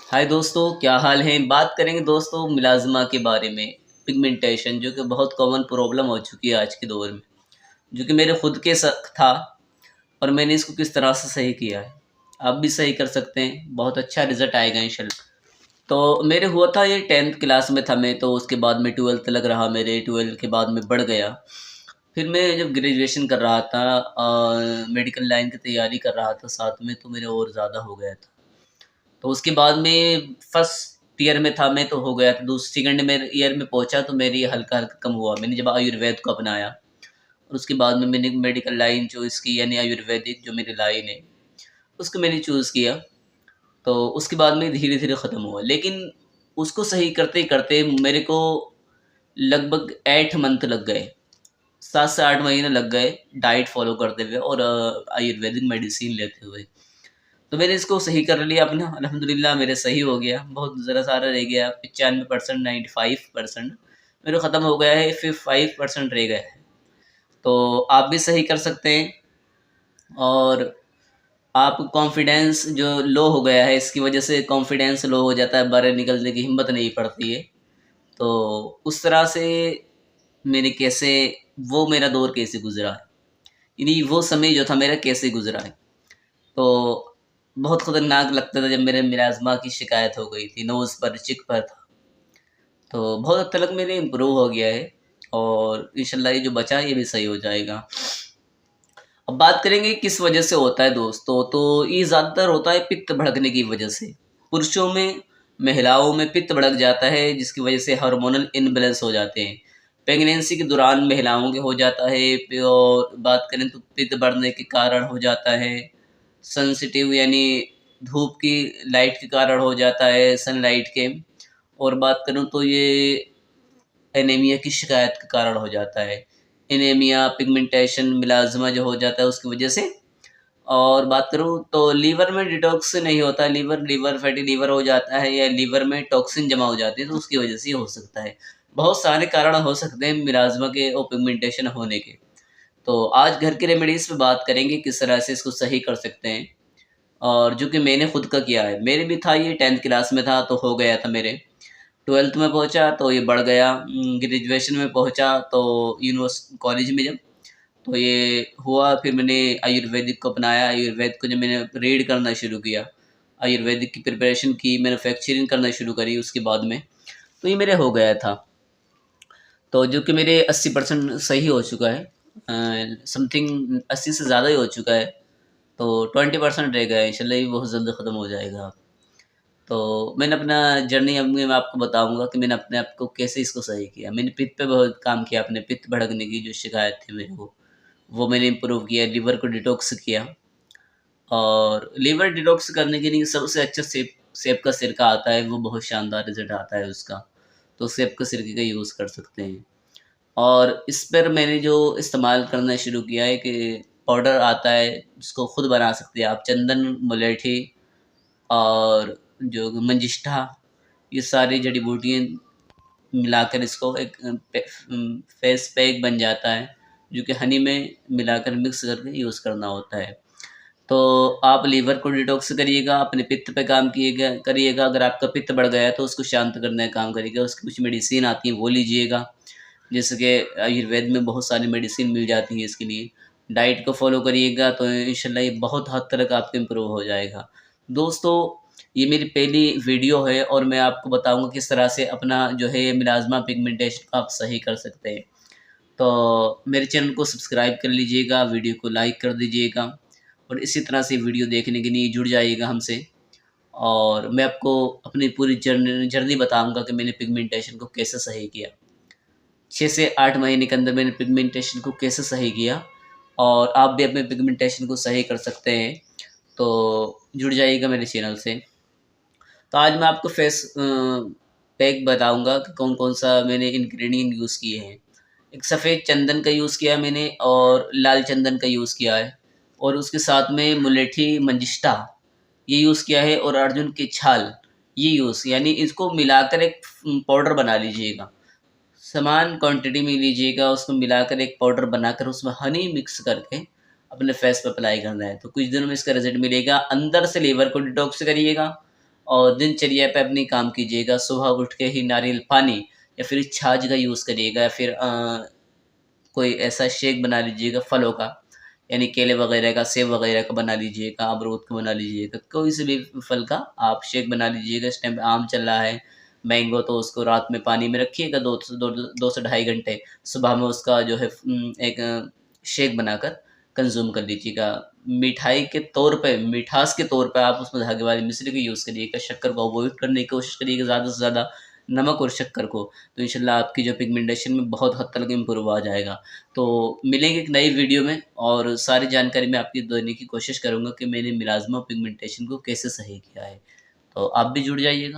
हाय दोस्तों, क्या हाल है। बात करेंगे दोस्तों मिलाज़मा के बारे में। पिगमेंटेशन जो कि बहुत कॉमन प्रॉब्लम हो चुकी है आज के दौर में, जो कि मेरे खुद के साथ था और मैंने इसको किस तरह से सही किया है। आप भी सही कर सकते हैं, बहुत अच्छा रिज़ल्ट आएगा इंशाल्लाह। तो मेरे हुआ था ये 10th क्लास में था मैं, तो उसके बाद में 12th तक रहा मेरे, 12th के बाद में बढ़ गया। फिर मैं जब ग्रेजुएशन कर रहा था, मेडिकल लाइन की तैयारी कर रहा था साथ में, तो मेरे और ज़्यादा हो गया था। तो उसके बाद में फर्स्ट ईयर में था मैं, तो हो गया था। सेकंड में ईयर में पहुंचा तो मेरी हल्का-हल्का कम हुआ। मैंने जब आयुर्वेद को अपनाया और उसके बाद में मैंने मेडिकल लाइन चूज़ की, यानी आयुर्वेदिक जो मेरी लाइन है, उसको मैंने चूज़ किया। तो उसके बाद में धीरे-धीरे ख़त्म हुआ। लेकिन उसको सही करते-करते मेरे को लगभग 8 मंथ लग गए। 7 से 8 महीने लग गए डाइट फ़ॉलो करते हुए और आयुर्वेदिक मेडिसिन लेते हुए। तो मैंने इसको सही कर लिया अपना, अल्हम्दुलिल्लाह मेरे सही हो गया। बहुत ज़रा सारा रह गया, 95% 95% मेरा ख़त्म हो गया है, फिर 5% रह गया है। तो आप भी सही कर सकते हैं। और आप कॉन्फिडेंस जो लो हो गया है, इसकी वजह से कॉन्फिडेंस लो हो जाता है, बाहर निकलने की हिम्मत नहीं पड़ती है। तो उस तरह से मैंने कैसे वो मेरा दौर कैसे गुज़रा है, यानी वो समय जो था मेरा कैसे गुज़रा है। तो बहुत ख़तरनाक लगता था जब मेरे मिलाज़मा की शिकायत हो गई थी, नोज़ पर, चिक पर था। तो बहुत हद तक मेरे इम्प्रूव हो गया है और इंशाल्लाह ये जो बचा है ये भी सही हो जाएगा। अब बात करेंगे किस वजह से होता है दोस्तों, तो ये ज़्यादातर होता है पित्त भड़कने की वजह से। पुरुषों में, महिलाओं में पित्त भड़क जाता है जिसकी वजह से हार्मोनल इम्बैलेंस हो जाते हैं। प्रेगनेंसी के दौरान महिलाओं के हो जाता है और बात करें तो पित्त बढ़ने के कारण हो जाता है। सेंसिटिव यानी धूप की लाइट के कारण हो जाता है, सनलाइट के। और बात करूँ तो ये एनीमिया की शिकायत के कारण हो जाता है। एनीमिया, पिगमेंटेशन, मिलाज़मा जो हो जाता है उसकी वजह से। और बात करूँ तो लीवर में डिटॉक्स नहीं होता, लीवर फैटी लीवर हो जाता है या लीवर में टॉक्सिन जमा हो जाती है, तो उसकी वजह से ये हो सकता है। बहुत सारे कारण हो सकते हैं मिलाज़मा के और पिगमेंटेशन होने के। तो आज घर की रेमेडीज़ पे बात करेंगे, किस तरह से इसको सही कर सकते हैं। और जो कि मैंने खुद का किया है, मेरे भी था ये 10th क्लास में था तो हो गया था मेरे। 12th में पहुँचा तो ये बढ़ गया, ग्रेजुएशन में पहुँचा तो कॉलेज में जब, तो ये हुआ। फिर मैंने आयुर्वेदिक को अपनाया। आयुर्वेद को जब मैंने रीड करना शुरू किया, आयुर्वेदिक की प्रिपरेशन की, मैन्युफैक्चरिंग करना शुरू करी उसके बाद में, तो ये मेरे हो गया था। तो जो कि मेरे 80% सही हो चुका है, समथिंग 80 से ज़्यादा ही हो चुका है। तो 20% रह गया है, इंशाल्लाह ये बहुत जल्द ख़त्म हो जाएगा। तो मैंने अपना जर्नी अब मैं आपको बताऊँगा कि मैंने अपने आप को कैसे इसको सही किया। मैंने पित्त पे बहुत काम किया, अपने पित्त भड़कने की जो शिकायत थी मेरे को, वो मैंने इम्प्रूव किया, लिवर को डिटॉक्स किया। और लिवर डिटॉक्स करने के लिए सबसे अच्छा सेब का सिरका आता है, वो बहुत शानदार रिज़ल्ट आता है उसका। तो सेब के सिरके का यूज़ कर सकते हैं। और इस पर मैंने जो इस्तेमाल करना शुरू किया है कि पाउडर आता है, उसको खुद बना सकते हैं आप। चंदन, मुलेठी और जो मंजिष्ठा, ये सारी जड़ी-बूटियाँ मिलाकर इसको एक फेस पैक बन जाता है, जो कि हनी में मिलाकर मिक्स करके यूज़ करना होता है। तो आप लीवर को डिटॉक्स करिएगा, अपने पित्त पे काम करिएगा। अगर आपका पित्त बढ़ गया है तो उसको शांत करने का काम करिएगा। उसकी कुछ मेडिसिन आती हैं वो लीजिएगा, जैसे कि आयुर्वेद में बहुत सारी मेडिसिन मिल जाती हैं इसके लिए। डाइट को फ़ॉलो करिएगा तो इंशाल्लाह ये बहुत हद तक आपका इम्प्रूव हो जाएगा। दोस्तों, ये मेरी पहली वीडियो है और मैं आपको बताऊँगा किस तरह से अपना जो है ये मिलाज़मा पिगमेंटेशन को आप सही कर सकते हैं। तो मेरे चैनल को सब्सक्राइब कर लीजिएगा, वीडियो को लाइक कर दीजिएगा और इसी तरह से वीडियो देखने के लिए जुड़ जाइएगा हमसे। और मैं आपको अपनी पूरी जर्नी बताऊँगा कि मैंने पिगमेंटेशन को कैसे सही किया। 6 से 8 महीने के अंदर मैंने पिगमेंटेशन को कैसे सही किया और आप भी अपने पिगमेंटेशन को सही कर सकते हैं। तो जुड़ जाइएगा मेरे चैनल से। तो आज मैं आपको पैक बताऊँगा कि कौन-कौन सा मैंने इंग्रीडिएंट यूज़ किए हैं। एक सफ़ेद चंदन का यूज़ किया है मैंने और लाल चंदन का यूज़ किया है और उसके साथ में मुलेठी, मंजिष्ठा ये यूज़ किया है और अर्जुन की छाल ये यूज़, यानी इसको मिलाकर एक पाउडर बना लीजिएगा। समान क्वांटिटी में लीजिएगा, उसको मिलाकर एक पाउडर बनाकर उसमें हनी मिक्स करके अपने फेस पे अप्लाई करना है। तो कुछ दिनों में इसका रिज़ल्ट मिलेगा। अंदर से लीवर को डिटॉक्स करिएगा और दिनचर्या पे अपनी काम कीजिएगा। सुबह उठ के ही नारियल पानी या फिर छाछ का यूज़ करिएगा, या फिर कोई ऐसा शेक बना लीजिएगा फलों का, यानी केले वगैरह का, सेब वगैरह का बना लीजिएगा, अमरूद का बना लीजिएगा, कोई से भी फल का आप शेक बना लीजिएगा। इस टाइम पे आम चल रहा है, मैंगो, तो उसको रात में पानी में रखिएगा 2 से ढाई घंटे, सुबह में उसका जो है एक शेक बनाकर कंज़्यूम कर लीजिएगा। मिठाई के तौर पे, मिठास के तौर पे आप उसमें धागे वाली मिश्री का यूज़ करिएगा, शक्कर को अवॉइड करने की कोशिश करिएगा ज़्यादा से ज़्यादा, नमक और शक्कर को। तो इंशाल्लाह आपकी जो पिगमेंटेशन में बहुत हद तक इम्प्रूव आ जाएगा। तो मिलेंगे एक नई वीडियो में, और सारी जानकारी मैं आपकी देने की कोशिश करूँगा कि मैंने मिलाज़्मा पिगमेंटेशन को कैसे सही किया है। तो आप भी जुड़ जाइएगा।